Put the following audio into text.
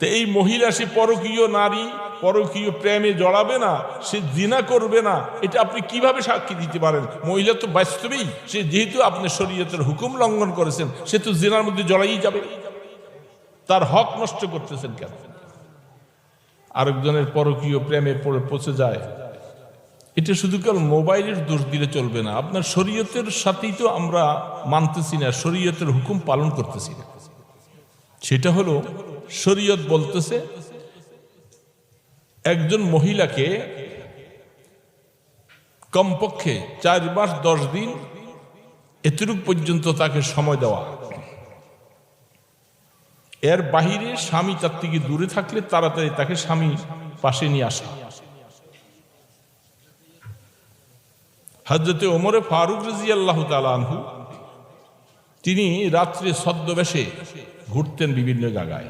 তো এই মহিলা সে পরকীয় নারী, পরকীয় প্রেমে জড়াবে না, সে জিনা করবে না, এটা আপনি কিভাবে সাক্ষী দিতে পারেন? মহিলা তো বাস্তবেই সে, যেহেতু আপনি শরীয়তের হুকুম লঙ্ঘন করেছেন, সে তো জিনার মধ্যে জড়াই যাবে। তার হক নষ্ট করতেছেন কেন? আরেকজনের পরকীয় প্রেমে পড়ে পচে যায়, এটা শুধু কেবল মোবাইলের দোষ দিলে চলবে না। আপনার শরীয়তের সাথেই তো আমরা মানতেছি না, শরীয়তের হুকুম পালন করতেছি না। সেটা হলো, শরীয়ত বলতেছে একজন মহিলাকে কমপক্ষে 4 মাস 10 দিন এতটুকু পর্যন্ত তাকে সময় দেওয়া। এর বাহিরে স্বামী তার থেকে দূরে থাকলে তাড়াতাড়ি তাকে স্বামী পাশে নিয়ে আসা। হযরতে ওমর ফারুক রাদিয়াল্লাহু তাআলা আনহু তিনি রাত্রে ছদ্মবেশে ঘুরতেন বিভিন্ন জায়গায়।